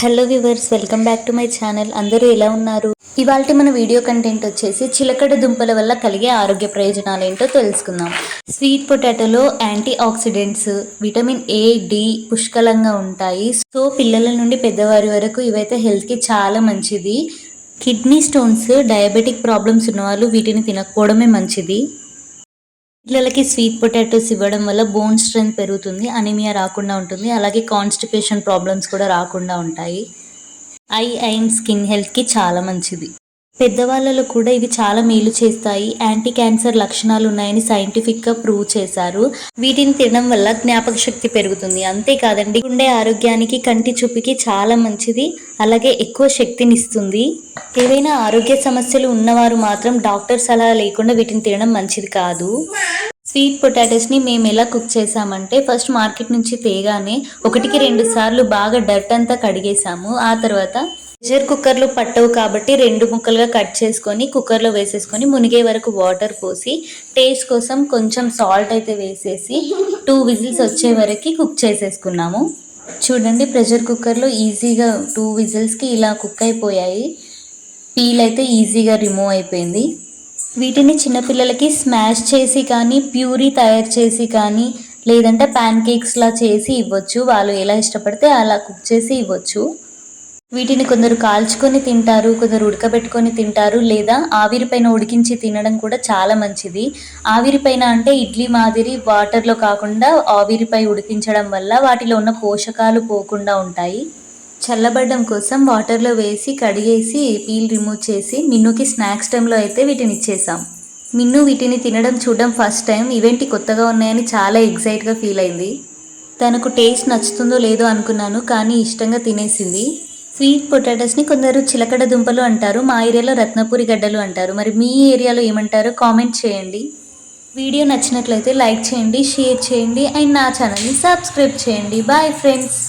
Hello viewers, welcome back to my channel. అందరూ ఎలా ఉన్నారు? ఇవాల్టి మన వీడియో కంటెంట్ వచ్చేసి చిలకడ దుంపల వల్ల కలిగే ఆరోగ్య ప్రయోజనాలు ఏంటో తెలుసుకుందాం. స్వీట్ పొటాటోలో antioxidants, vitamin A, D పుష్కలంగా ఉంటాయి. సో పిల్లల నుండి పెద్దవారి వరకు ఇవైతే హెల్త్కి చాలా మంచిది. కిడ్నీ స్టోన్స్, డయాబెటిక్ ప్రాబ్లమ్స్ ఉన్నవాళ్ళు వీటిని తినకపోవడమే మంచిది. పిల్లలకి స్వీట్ పొటాటోస్ ఇవ్వడం వల్ల బోన్ స్ట్రెంత్ పెరుగుతుంది, అనీమియా రాకుండా ఉంటుంది. అలాగే కాన్స్టిపేషన్ ప్రాబ్లమ్స్ కూడా రాకుండా ఉంటాయి. ఐ అండ్ స్కిన్ హెల్త్కి చాలా మంచిది. పెద్దవాళ్ళలో కూడా ఇవి చాలా మేలు చేస్తాయి. యాంటీ క్యాన్సర్ లక్షణాలు ఉన్నాయని సైంటిఫిక్గా ప్రూవ్ చేశారు. వీటిని తినడం వల్ల జ్ఞాపక శక్తి పెరుగుతుంది. అంతేకాదండి, గుండె ఆరోగ్యానికి, కంటి చూపుకి చాలా మంచిది. అలాగే ఎక్కువ శక్తినిస్తుంది. ఏవైనా ఆరోగ్య సమస్యలు ఉన్నవారు మాత్రం డాక్టర్ సలహా లేకుండా వీటిని తినడం మంచిది కాదు. స్వీట్ పొటాటోస్ని మేము ఎలా కుక్ చేసామంటే, ఫస్ట్ మార్కెట్ నుంచి తేగానే 1-2 సార్లు బాగా డర్ట్ అంతా కడిగేసాము. ఆ తర్వాత ప్రెషర్ కుక్కర్లో పట్టవు కాబట్టి 2 ముక్కలుగా కట్ చేసుకొని కుక్కర్లో వేసేసుకొని మునిగే వరకు వాటర్ పోసి టేస్ట్ కోసం కొంచెం సాల్ట్ అయితే వేసేసి 2 విజిల్స్ వచ్చే వరకు కుక్ చేసేసుకున్నాము. చూడండి, ప్రెషర్ కుక్కర్లో ఈజీగా 2 విజిల్స్కి ఇలా కుక్ అయిపోయాయి. పీల్ అయితే ఈజీగా రిమూవ్ అయిపోయింది. వీటిని చిన్నపిల్లలకి స్మాష్ చేసి కానీ, ప్యూరీ తయారు చేసి కానీ, లేదంటే ప్యాన్ కేక్స్లా చేసి ఇవ్వచ్చు. వాళ్ళు ఎలా ఇష్టపడితే అలా కుక్ చేసి ఇవ్వచ్చు. వీటిని కొందరు కాల్చుకొని తింటారు, కొందరు ఉడకబెట్టుకొని తింటారు, లేదా ఆవిరిపైన ఉడికించి తినడం కూడా చాలా మంచిది. ఆవిరిపైన అంటే ఇడ్లీ మాదిరి వాటర్లో కాకుండా ఆవిరిపై ఉడికించడం వల్ల వాటిలో ఉన్న పోషకాలు పోకుండా ఉంటాయి. చల్లబడడం కోసం వాటర్లో వేసి కడిగేసి పీల్ రిమూవ్ చేసి మిన్నుకి స్నాక్స్ టైంలో అయితే వీటిని ఇచ్చేసాం. మిన్ను వీటిని తినడం చూడడం ఫస్ట్ టైం. ఇవేంటి కొత్తగా ఉన్నాయని చాలా ఎగ్జైట్గా ఫీల్ అయింది. తనకు టేస్ట్ నచ్చుతుందో లేదో అనుకున్నాను, కానీ ఇష్టంగా తినేసింది. స్వీట్ పొటాటోస్ని కొందరు చిలకడ దుంపలు అంటారు, మా ఏరియాలో రత్నపురి గడ్డలు అంటారు. మరి మీ ఏరియాలో ఏమంటారో కామెంట్ చేయండి. వీడియో నచ్చినట్లయితే లైక్ చేయండి, షేర్ చేయండి అండ్ నా ఛానల్ని సబ్స్క్రైబ్ చేయండి. Bye friends.